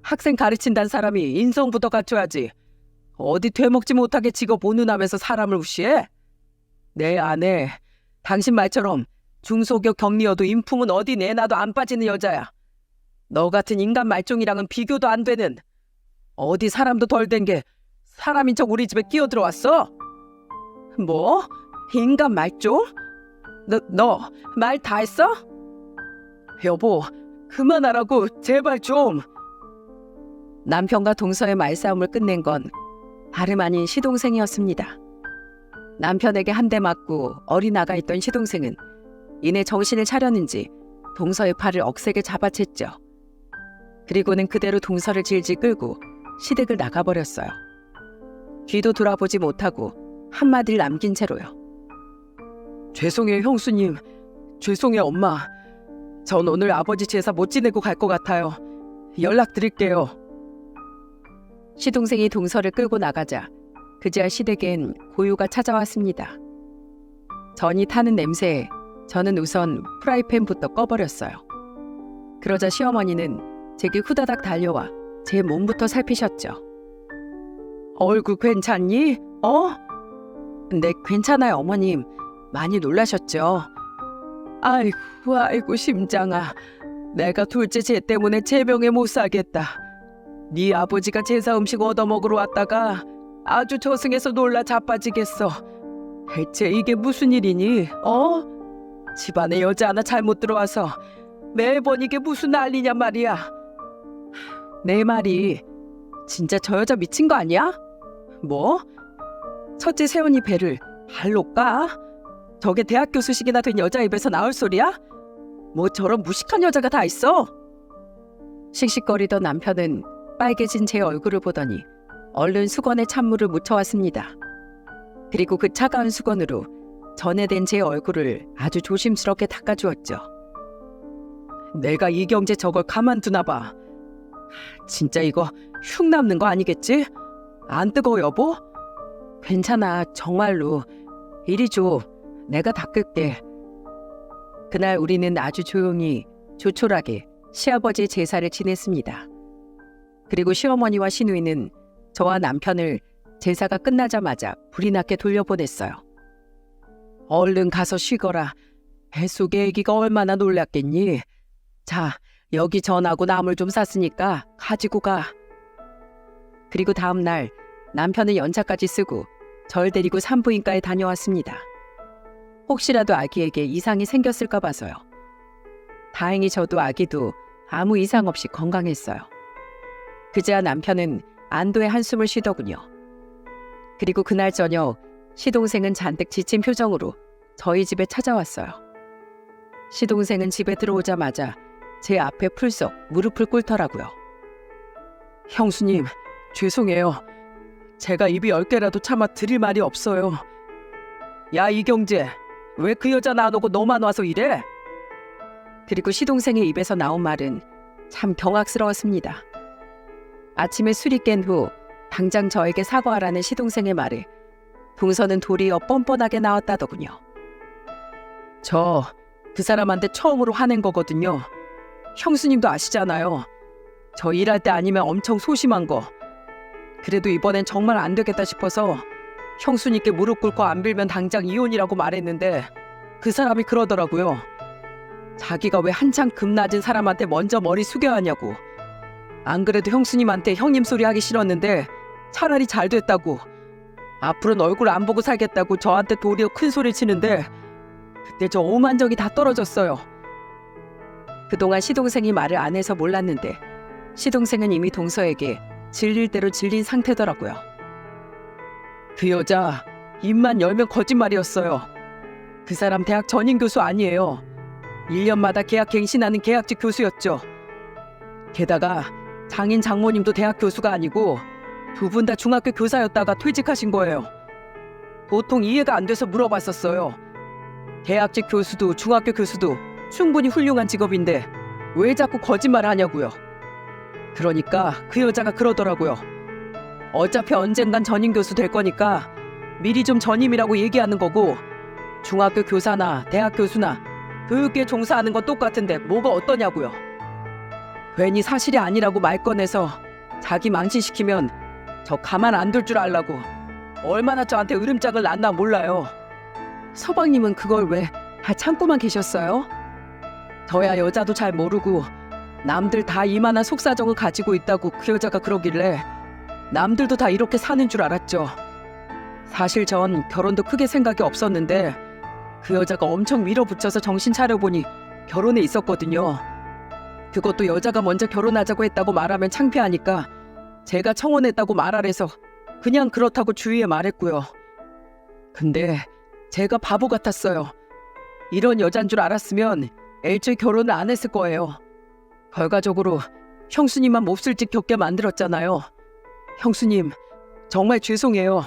학생 가르친다는 사람이 인성부터 갖춰야지. 어디 되먹지 못하게 직업 오눈하면서 사람을 무시해? 내 아내, 당신 말처럼 중소기업 격리여도 인품은 어디 내놔도 안 빠지는 여자야. 너 같은 인간 말종이랑은 비교도 안 되는. 어디 사람도 덜 된 게 사람인 척 우리 집에 끼어들어왔어? 뭐? 인간 말종? 너 말 다 했어? 여보, 그만하라고 제발 좀. 남편과 동서의 말싸움을 끝낸 건 다름 아닌 시동생이었습니다. 남편에게 한 대 맞고 어리나가 있던 시동생은 이내 정신을 차렸는지 동서의 팔을 억세게 잡아챘죠. 그리고는 그대로 동서를 질질 끌고 시댁을 나가버렸어요. 뒤도 돌아보지 못하고 한마디를 남긴 채로요. 죄송해요 형수님, 죄송해요 엄마. 전 오늘 아버지 제사 못 지내고 갈 것 같아요. 연락드릴게요. 시동생이 동서를 끌고 나가자 그제야 시댁엔 고요가 찾아왔습니다. 전이 타는 냄새에 저는 우선 프라이팬부터 꺼버렸어요. 그러자 시어머니는 제게 후다닥 달려와 제 몸부터 살피셨죠. 얼굴 괜찮니? 네, 괜찮아요 어머님. 많이 놀라셨죠? 아이고 심장아. 내가 둘째 쟤 때문에 제명에 못 살겠다. 네 아버지가 제사 음식 얻어먹으러 왔다가 아주 저승에서 놀라 자빠지겠어. 대체 이게 무슨 일이니? 집안에 여자 하나 잘못 들어와서 매번 이게 무슨 난리냐 말이야. 내 말이 진짜 저 여자 미친 거 아니야? 뭐? 첫째 세연이 배를 발로 까? 저게 대학 교수식이나 된 여자 입에서 나올 소리야? 뭐 저런 무식한 여자가 다 있어? 씩씩거리던 남편은 빨개진 제 얼굴을 보더니 얼른 수건에 찬물을 묻혀왔습니다. 그리고 그 차가운 수건으로 전에 된 제 얼굴을 아주 조심스럽게 닦아주었죠. 내가 이경재 저걸 가만두나 봐. 진짜 이거 흉 남는 거 아니겠지? 안 뜨거워 여보? 괜찮아 정말로. 이리 줘. 내가 닦을게. 그날 우리는 아주 조용히 조촐하게 시아버지의 제사를 지냈습니다. 그리고 시어머니와 시누이는 저와 남편을 제사가 끝나자마자 불이 나게 돌려보냈어요. 얼른 가서 쉬거라. 뱃속에 아기가 얼마나 놀랐겠니? 자, 여기 전하고 나물 좀 쌌으니까 가지고 가. 그리고 다음 날 남편은 연차까지 쓰고 절 데리고 산부인과에 다녀왔습니다. 혹시라도 아기에게 이상이 생겼을까 봐서요. 다행히 저도 아기도 아무 이상 없이 건강했어요. 그제야 남편은 안도의 한숨을 쉬더군요. 그리고 그날 저녁 시동생은 잔뜩 지친 표정으로 저희 집에 찾아왔어요. 시동생은 집에 들어오자마자 제 앞에 풀썩 무릎을 꿇더라고요. 형수님, 죄송해요. 제가 입이 10개라도 참아 드릴 말이 없어요. 야 이경재, 왜 그 여자 놔놓고 너만 와서 이래? 그리고 시동생의 입에서 나온 말은 참 경악스러웠습니다. 아침에 술이 깬 후 당장 저에게 사과하라는 시동생의 말에 동서는 도리어 뻔뻔하게 나왔다더군요. 저 그 사람한테 처음으로 화낸 거거든요. 형수님도 아시잖아요. 저 일할 때 아니면 엄청 소심한 거. 그래도 이번엔 정말 안 되겠다 싶어서 형수님께 무릎 꿇고 안 빌면 당장 이혼이라고 말했는데 그 사람이 그러더라고요. 자기가 왜 한창 급 낮은 사람한테 먼저 머리 숙여야 하냐고. 안 그래도 형수님한테 형님 소리 하기 싫었는데 차라리 잘 됐다고. 앞으로는 얼굴 안 보고 살겠다고 저한테 도리어 큰 소리 치는데 그때 저 오만정이 다 떨어졌어요. 그동안 시동생이 말을 안 해서 몰랐는데 시동생은 이미 동서에게 질릴 대로 질린 상태더라고요. 그 여자 입만 열면 거짓말이었어요. 그 사람 대학 전임 교수 아니에요. 1년마다 계약 갱신하는 계약직 교수였죠. 게다가 장인 장모님도 대학 교수가 아니고 두 분 다 중학교 교사였다가 퇴직하신 거예요. 보통 이해가 안 돼서 물어봤었어요. 대학직 교수도 중학교 교수도 충분히 훌륭한 직업인데 왜 자꾸 거짓말을 하냐고요. 그러니까 그 여자가 그러더라고요. 어차피 언젠간 전임 교수 될 거니까 미리 좀 전임이라고 얘기하는 거고 중학교 교사나 대학 교수나 교육계 종사하는 건 똑같은데 뭐가 어떠냐고요. 괜히 사실이 아니라고 말 꺼내서 자기 망신시키면 저 가만 안 둘 줄 알라고 얼마나 저한테 으름장을 놨나 몰라요. 서방님은 그걸 왜 다 참고만 계셨어요? 저야 여자도 잘 모르고 남들 다 이만한 속사정을 가지고 있다고 그 여자가 그러길래 남들도 다 이렇게 사는 줄 알았죠. 사실 전 결혼도 크게 생각이 없었는데 그 여자가 엄청 밀어붙여서 정신 차려보니 결혼에 있었거든요. 그것도 여자가 먼저 결혼하자고 했다고 말하면 창피하니까 제가 청혼했다고 말하래서 그냥 그렇다고 주위에 말했고요. 근데 제가 바보 같았어요. 이런 여잔 줄 알았으면 애초에 결혼을 안 했을 거예요. 결과적으로 형수님만 몹쓸 짓 겪게 만들었잖아요. 형수님, 정말 죄송해요.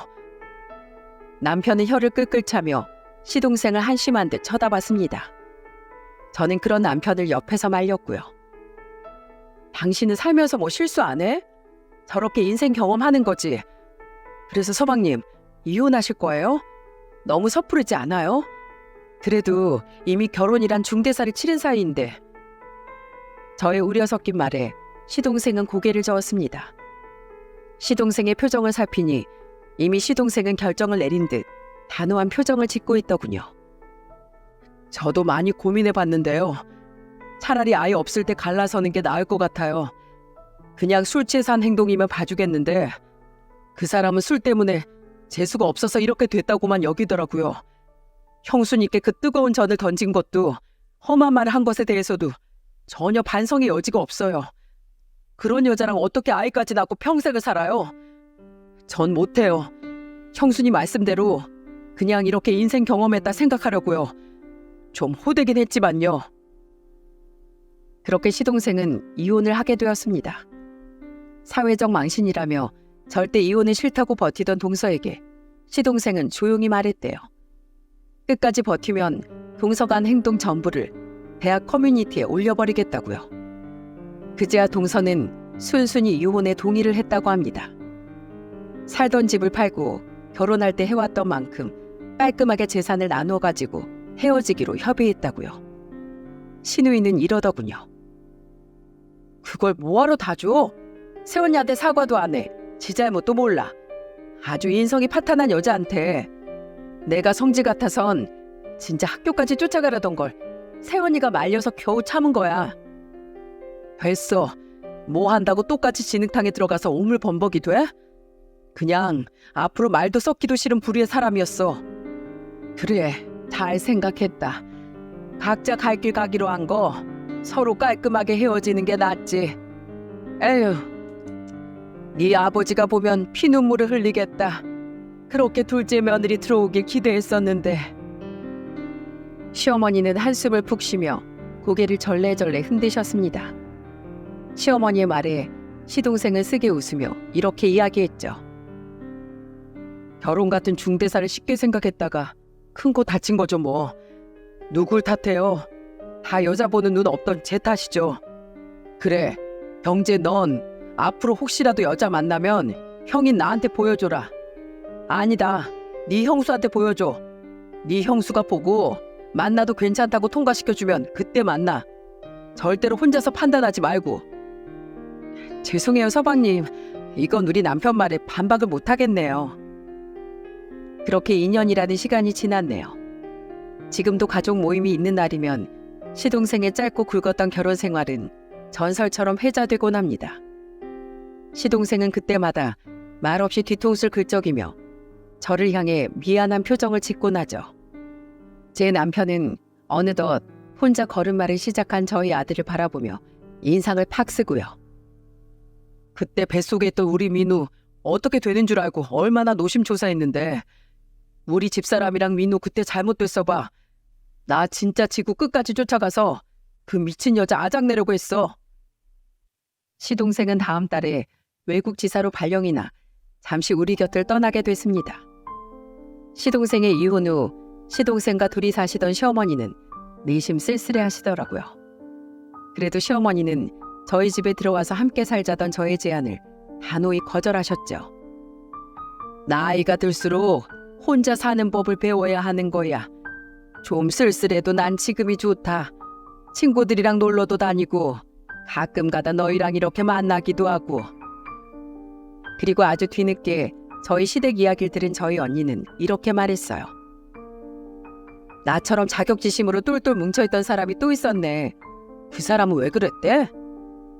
남편은 혀를 끌끌 차며 시동생을 한심한 듯 쳐다봤습니다. 저는 그런 남편을 옆에서 말렸고요. 당신은 살면서 뭐 실수 안 해? 저렇게 인생 경험하는 거지. 그래서 서방님, 이혼하실 거예요? 너무 섣부르지 않아요? 그래도 이미 결혼이란 중대사를 치른 사이인데. 저의 우려 섞인 말에 시동생은 고개를 저었습니다. 시동생의 표정을 살피니 이미 시동생은 결정을 내린 듯 단호한 표정을 짓고 있더군요. 저도 많이 고민해봤는데요. 차라리 아예 없을 때 갈라서는 게 나을 것 같아요. 그냥 술 취해서 한 행동이면 봐주겠는데 그 사람은 술 때문에 재수가 없어서 이렇게 됐다고만 여기더라고요. 형수님께 그 뜨거운 전을 던진 것도 험한 말을 한 것에 대해서도 전혀 반성의 여지가 없어요. 그런 여자랑 어떻게 아이까지 낳고 평생을 살아요? 전 못해요. 형수님 말씀대로 그냥 이렇게 인생 경험했다 생각하려고요. 좀 호되긴 했지만요. 그렇게 시동생은 이혼을 하게 되었습니다. 사회적 망신이라며 절대 이혼은 싫다고 버티던 동서에게 시동생은 조용히 말했대요. 끝까지 버티면 동서가 한 행동 전부를 대학 커뮤니티에 올려버리겠다고요. 그제야 동서는 순순히 이혼에 동의를 했다고 합니다. 살던 집을 팔고 결혼할 때 해왔던 만큼 깔끔하게 재산을 나누어 가지고 헤어지기로 협의했다고요. 신우이는 이러더군요. 그걸 뭐하러 다 줘? 새언니한테 사과도 안 해. 지 잘못도 몰라. 아주 인성이 파탄한 여자한테 내가 성지 같아선 진짜 학교까지 쫓아가려던 걸 새언니가 말려서 겨우 참은 거야. 됐어. 뭐 한다고 똑같이 진흙탕에 들어가서 오물범벅이 돼? 그냥 앞으로 말도 썩기도 싫은 불의의 사람이었어. 그래, 잘 생각했다. 각자 갈 길 가기로 한 거 서로 깔끔하게 헤어지는 게 낫지. 에휴, 네 아버지가 보면 피눈물을 흘리겠다. 그렇게 둘째 며느리 들어오길 기대했었는데. 시어머니는 한숨을 푹 쉬며 고개를 절레절레 흔드셨습니다. 시어머니의 말에 시동생은 쓰게 웃으며 이렇게 이야기했죠. 결혼 같은 중대사를 쉽게 생각했다가 큰 코 다친 거죠 뭐. 누굴 탓해요? 다 여자 보는 눈 없던 제 탓이죠. 그래, 경재 넌 앞으로 혹시라도 여자 만나면 형인 나한테 보여줘라. 아니다, 네 형수한테 보여줘. 네 형수가 보고 만나도 괜찮다고 통과시켜주면 그때 만나. 절대로 혼자서 판단하지 말고. 죄송해요 서방님, 이건 우리 남편 말에 반박을 못하겠네요. 그렇게 2년이라는 시간이 지났네요. 지금도 가족 모임이 있는 날이면 시동생의 짧고 굵었던 결혼 생활은 전설처럼 회자되곤 합니다. 시동생은 그때마다 말없이 뒤통수를 긁적이며 저를 향해 미안한 표정을 짓곤 하죠. 제 남편은 어느덧 혼자 걸음마를 시작한 저희 아들을 바라보며 인상을 팍 쓰고요. 그때 뱃속에 있던 우리 민우 어떻게 되는 줄 알고 얼마나 노심초사했는데 우리 집사람이랑 민우 그때 잘못됐어 봐. 나 진짜 지구 끝까지 쫓아가서 그 미친 여자 아작내려고 했어. 시동생은 다음 달에 외국 지사로 발령이나 잠시 우리 곁을 떠나게 됐습니다. 시동생의 이혼 후 시동생과 둘이 사시던 시어머니는 내심 쓸쓸해 하시더라고요. 그래도 시어머니는 저희 집에 들어와서 함께 살자던 저의 제안을 단호히 거절하셨죠. 나이가 들수록 혼자 사는 법을 배워야 하는 거야. 좀 쓸쓸해도 난 지금이 좋다. 친구들이랑 놀러도 다니고 가끔 가다 너희랑 이렇게 만나기도 하고. 그리고 아주 뒤늦게 저희 시댁 이야기를 들은 저희 언니는 이렇게 말했어요. 나처럼 자격지심으로 똘똘 뭉쳐있던 사람이 또 있었네. 그 사람은 왜 그랬대?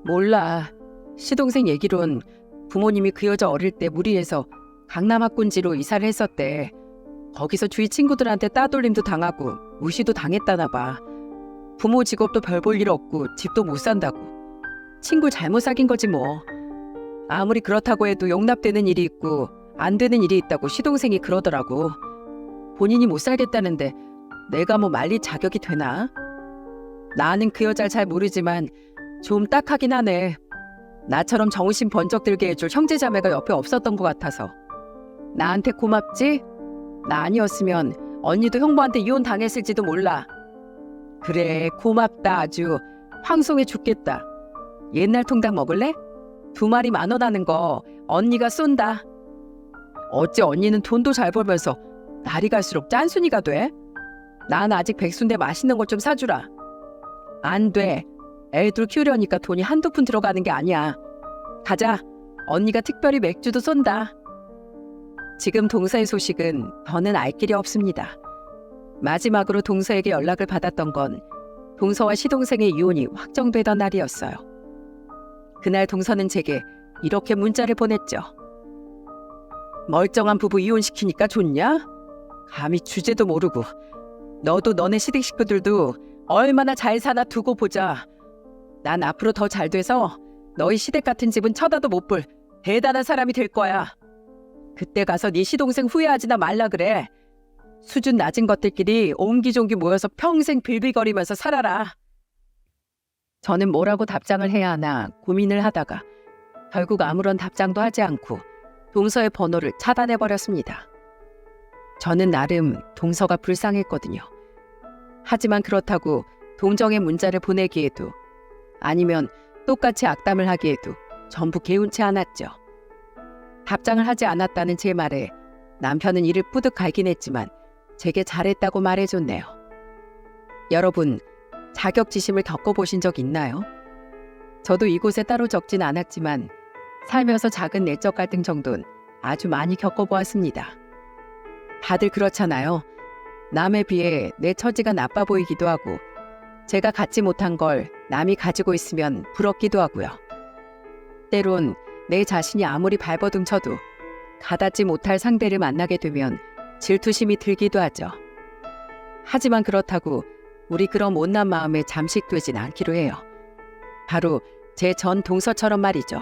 몰라. 시동생 얘기론 부모님이 그 여자 어릴 때 무리해서 강남 학군지로 이사를 했었대. 거기서 주위 친구들한테 따돌림도 당하고 무시도 당했다나 봐. 부모 직업도 별 볼 일 없고 집도 못 산다고. 친구 잘못 사귄 거지 뭐. 아무리 그렇다고 해도 용납되는 일이 있고 안 되는 일이 있다고 시동생이 그러더라고. 본인이 못 살겠다는데 내가 뭐 말릴 자격이 되나? 나는 그 여자를 잘 모르지만 좀 딱하긴 하네. 나처럼 정신 번쩍 들게 해줄 형제자매가 옆에 없었던 것 같아서. 나한테 고맙지? 나 아니었으면 언니도 형부한테 이혼 당했을지도 몰라. 그래, 고맙다. 아주 황송해 죽겠다. 옛날 통닭 먹을래? 2마리 10,000원 하는 거 언니가 쏜다. 어째 언니는 돈도 잘 벌면서 날이 갈수록 짠순이가 돼? 난 아직 백수인데 맛있는 것 좀 사주라. 안 돼. 애들 키우려니까 돈이 한두 푼 들어가는 게 아니야. 가자. 언니가 특별히 맥주도 쏜다. 지금 동서의 소식은 더는 알 길이 없습니다. 마지막으로 동서에게 연락을 받았던 건 동서와 시동생의 이혼이 확정되던 날이었어요. 그날 동서는 제게 이렇게 문자를 보냈죠. 멀쩡한 부부 이혼시키니까 좋냐? 감히 주제도 모르고. 너도 너네 시댁 식구들도 얼마나 잘 사나 두고 보자. 난 앞으로 더 잘 돼서 너희 시댁 같은 집은 쳐다도 못 볼 대단한 사람이 될 거야. 그때 가서 네 시동생 후회하지나 말라 그래. 수준 낮은 것들끼리 옹기종기 모여서 평생 빌빌거리면서 살아라. 저는 뭐라고 답장을 해야 하나 고민을 하다가 결국 아무런 답장도 하지 않고 동서의 번호를 차단해버렸습니다. 저는 나름 동서가 불쌍했거든요. 하지만 그렇다고 동정의 문자를 보내기에도 아니면 똑같이 악담을 하기에도 전부 개운치 않았죠. 답장을 하지 않았다는 제 말에 남편은 이를 뿌듯 갈긴 했지만 제게 잘했다고 말해줬네요. 여러분, 자격지심을 겪어보신 적 있나요? 저도 이곳에 따로 적진 않았지만 살면서 작은 내적 갈등 정도는 아주 많이 겪어보았습니다. 다들 그렇잖아요. 남에 비해 내 처지가 나빠 보이기도 하고 제가 갖지 못한 걸 남이 가지고 있으면 부럽기도 하고요. 때론 내 자신이 아무리 발버둥 쳐도 가닿지 못할 상대를 만나게 되면 질투심이 들기도 하죠. 하지만 그렇다고 우리 그런 못난 마음에 잠식되진 않기로 해요. 바로 제 전 동서처럼 말이죠.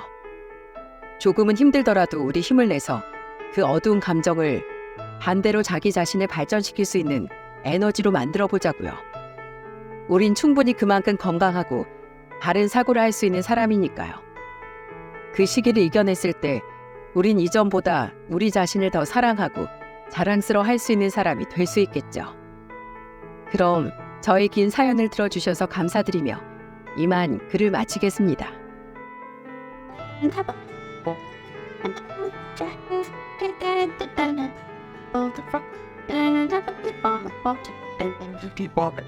조금은 힘들더라도 우리 힘을 내서 그 어두운 감정을 반대로 자기 자신을 발전시킬 수 있는 에너지로 만들어 보자고요. 우린 충분히 그만큼 건강하고 바른 사고를 할 수 있는 사람이니까요. 그 시기를 이겨냈을 때 우린 이전보다 우리 자신을 더 사랑하고 자랑스러워 할 수 있는 사람이 될 수 있겠죠. 그럼 저의 긴 사연을 들어주셔서 감사드리며 이만 글을 마치겠습니다. Keep on it.